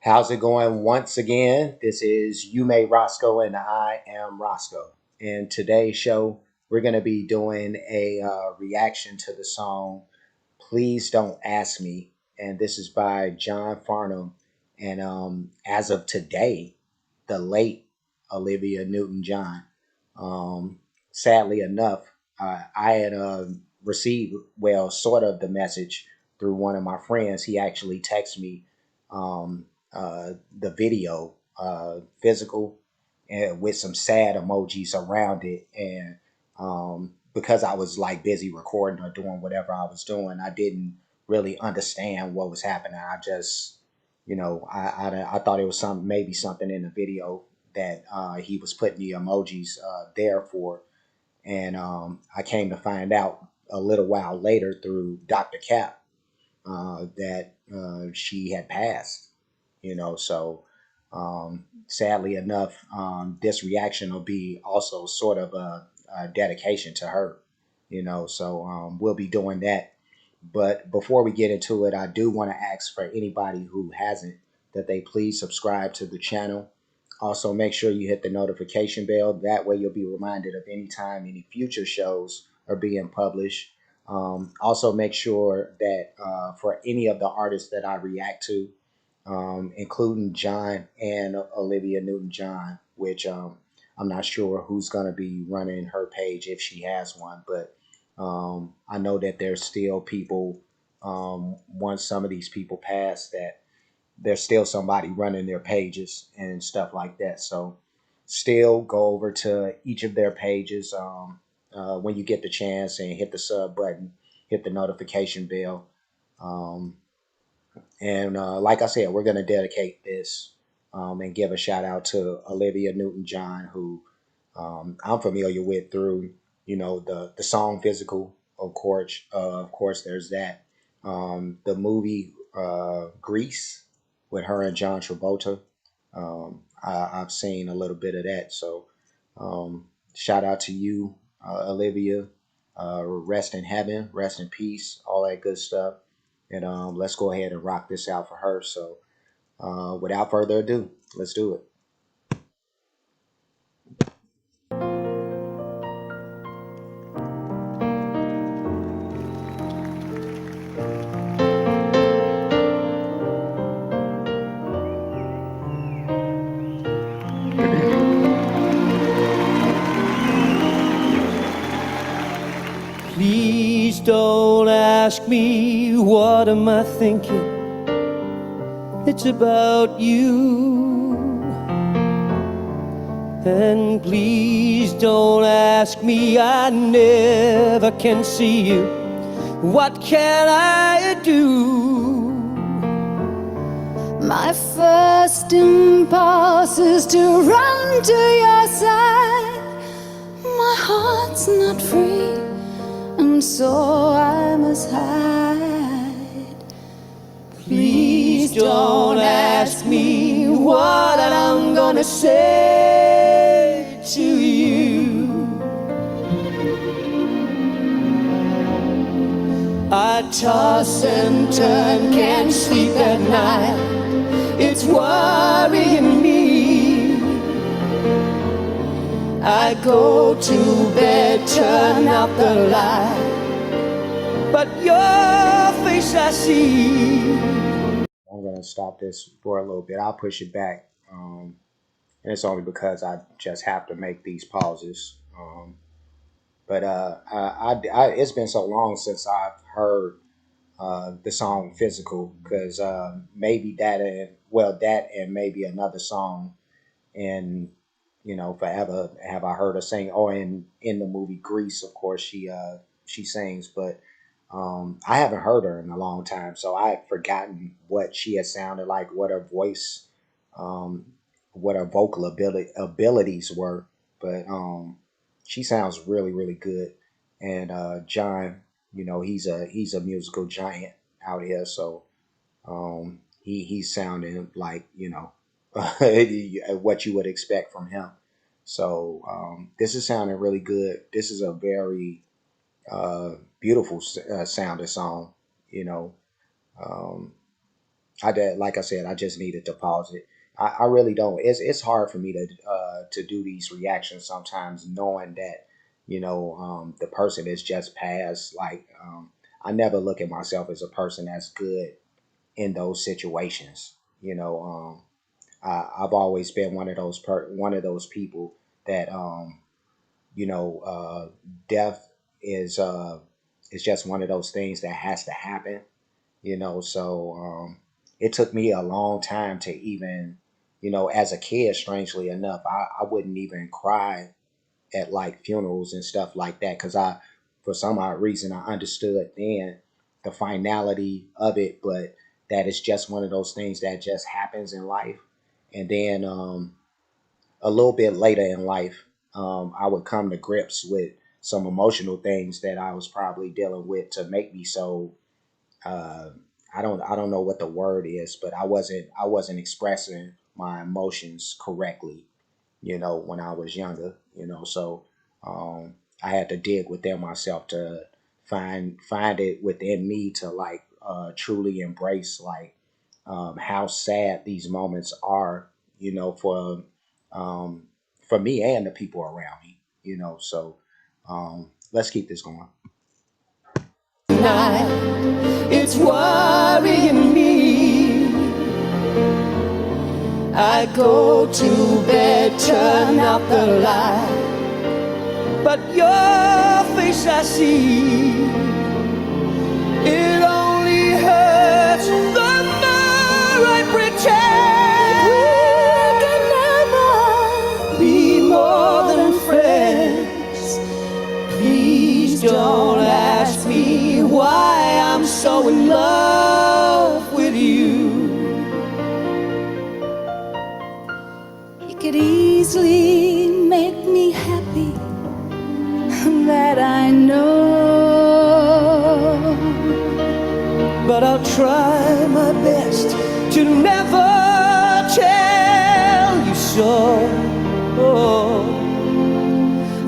How's it going once again? This is You May Roscoe, and I am Roscoe. In today's show, we're going to be doing a reaction to the song Please Don't Ask Me. And this is by John Farnham. And as of today, the late Olivia Newton John. Um, Sadly enough, I had received, well, sort of the message through one of my friends. He actually texted me um, the video physical and with some sad emojis around it. And because I was like busy recording or doing whatever I was doing, I didn't really understand what was happening. I just, I thought it was maybe something in the video that he was putting the emojis there for. And I came to find out a little while later through Dr. Cap that she had passed, so sadly enough, this reaction will be also sort of a dedication to her, so we'll be doing that. But before we get into it, I do want to ask for anybody who hasn't that they please subscribe to the channel. Also, make sure you hit the notification bell. That way, you'll be reminded of any time any future shows are being published. Also, make sure that for any of the artists that I react to, including John and Olivia Newton John, which I'm not sure who's going to be running her page if she has one, but I know that there's still people, once some of these people pass, that there's still somebody running their pages and stuff like that. So still go over to each of their pages when you get the chance and hit the sub button, hit the notification bell. Um, and like I said, we're going to dedicate this and give a shout out to Olivia Newton John, who I'm familiar with through, the song Physical, of course. Of course, there's that. The movie Grease with her and John Travolta. I've seen a little bit of that. So shout out to you, Olivia. Rest in heaven, rest in peace, all that good stuff. And let's go ahead and rock this out for her. So without further ado, let's do it. Please don't ask me what am I thinking. It's about you. And please don't ask me, I never can see you. What can I do? My first impulse is to run to your side. My heart's not free, and so I must hide. Please don't ask me what I'm gonna say to you. I toss and turn, can't sleep at night. It's worrying me. I go to bed, turn out the light, but your face I see. I'm going to stop this for a little bit. I'll push it back. And it's only because I just have to make these pauses. But it's been so long since I've heard the song Physical, because maybe that and maybe another song in, forever have I heard her sing. Or in the movie Grease, of course, she sings, but I haven't heard her in a long time, so I've forgotten what she has sounded like, what her voice, um, what her vocal abilities were. But she sounds really, really good. And John, he's a musical giant out here, so he's sounding like what you would expect from him. So this is sounding really good. This is a very beautiful sounding song. You know, um, I did, like I said, I just needed to pause it. I really don't. It's hard for me to do these reactions sometimes, knowing that the person is just passed. Like I never look at myself as a person that's good in those situations. I've always been one of those people that you know death is uh, is just one of those things that has to happen. So it took me a long time to even as a kid, strangely enough, I wouldn't even cry at like funerals and stuff like that because I for some odd reason I understood then the finality of it, but that it's just one of those things that just happens in life. And then a little bit later in life, I would come to grips with some emotional things that I was probably dealing with to make me so uh, I don't know what the word is, but I wasn't expressing my emotions correctly, when I was younger, so I had to dig within myself to find it within me to like truly embrace like how sad these moments are, um, for me and the people around me, so let's keep this going. It's worrying me. I go to bed, turn out the light, but your face I see. It only hurts the more I pretend. We can never be more than friends. Please don't ask me why I'm so in love with you. You could easily make me happy, that I know. But I'll try my best to never tell you so.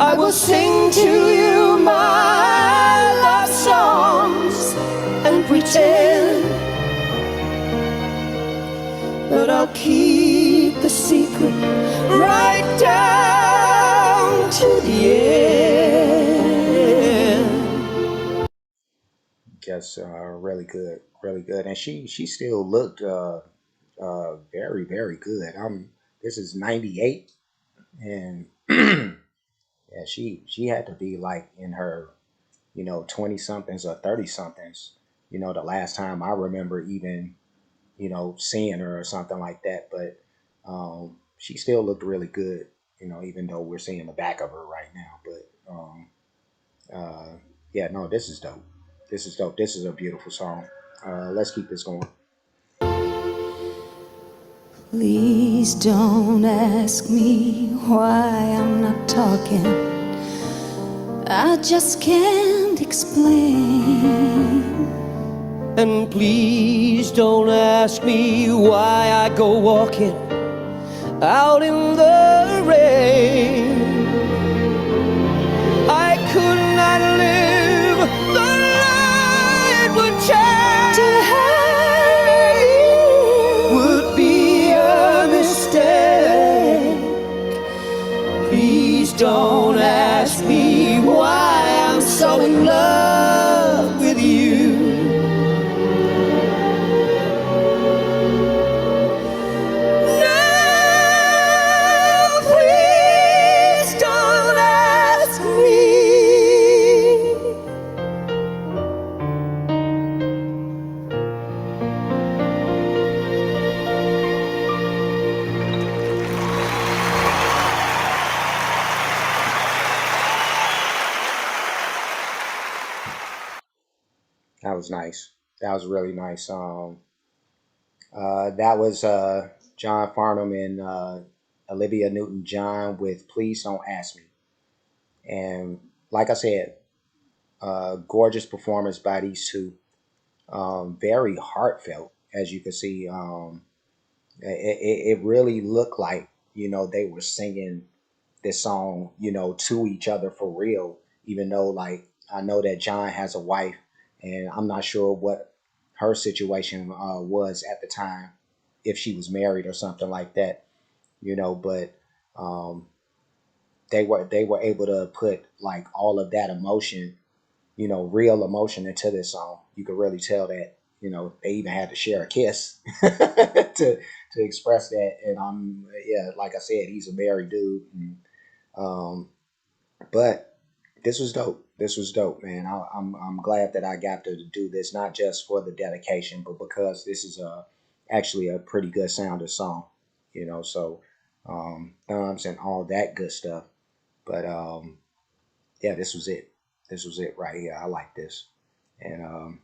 I will sing to you my love songs and pretend, but I'll keep the secret right down to the end. Just really good, and she still looked very very good. This is '98, and yeah, she had to be like in her 20 somethings or 30 somethings. The last time I remember even seeing her or something like that, but she still looked really good. Even though we're seeing the back of her right now, but uh, yeah, no, this is dope. This is dope. This is a beautiful song. Let's keep this going. Please don't ask me why I'm not talking. I just can't explain. And please don't ask me why I go walking out in the rain. I could not live the life would change. To have you Would be a mistake. Please don't ask me why I'm so in love with you. No, please don't ask me. That was nice. That was really nice. That was John Farnham and Olivia Newton John with "Please Don't Ask Me." And like I said, gorgeous performance by these two. Very heartfelt, as you can see. It really looked like they were singing this song to each other for real. Even though like I know that John has a wife, and I'm not sure what her situation was at the time, if she was married or something like that, but um, they were able to put like all of that emotion, real emotion into this song. You could really tell that, they even had to share a kiss to express that. And yeah, like I said, he's a married dude. Um, but this was dope. This was dope, man. I'm glad that I got to do this, not just for the dedication, but because this is actually a pretty good sounding song, So thumbs and all that good stuff. But yeah, this was it. This was it right here. I like this, and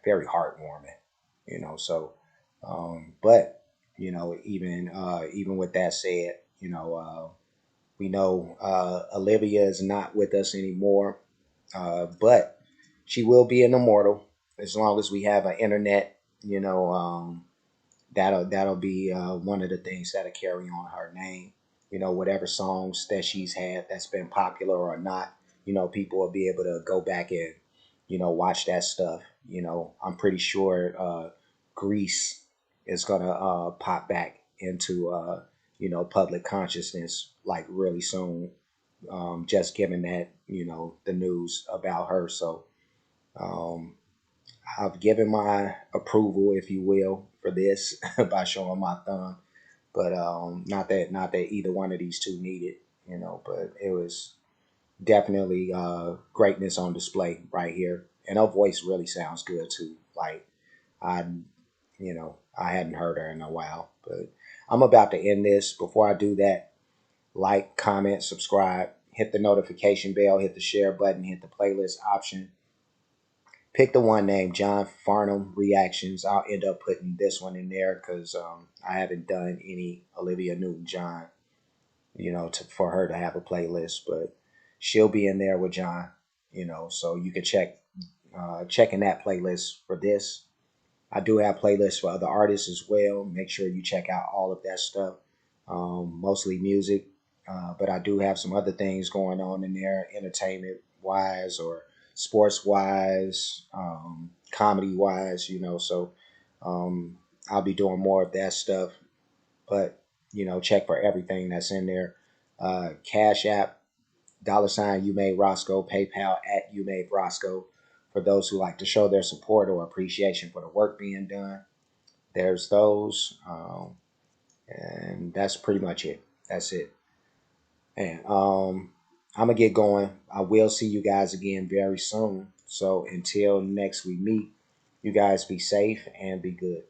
very heartwarming, but even with that said, we know Olivia is not with us anymore, but she will be an immortal as long as we have an internet. That'll be one of the things that'll carry on her name. Whatever songs that she's had that's been popular or not, people will be able to go back and watch that stuff. I'm pretty sure Greece is gonna pop back into public consciousness like really soon. Just given that the news about her, so um, I've given my approval, if you will, for this by showing my thumb. But not that either one of these two need it, But it was definitely greatness on display right here, and her voice really sounds good too. Like I, I hadn't heard her in a while, but I'm about to end this. Before I do that, like, comment, subscribe, hit the notification bell, hit the share button, hit the playlist option. Pick the one named John Farnham Reactions. I'll end up putting this one in there because I haven't done any Olivia Newton John, for her to have a playlist, but she'll be in there with John, so you can check in that playlist for this. I do have playlists for other artists as well. Make sure you check out all of that stuff, mostly music, but I do have some other things going on in there, entertainment wise or sports wise, comedy wise, So I'll be doing more of that stuff, but check for everything that's in there. Cash App, $ you made Roscoe, PayPal at you made Roscoe. For those who like to show their support or appreciation for the work being done, there's those, and that's pretty much it. That's it. And I'm gonna get going. I will see you guys again very soon. So until next we meet, you guys be safe and be good.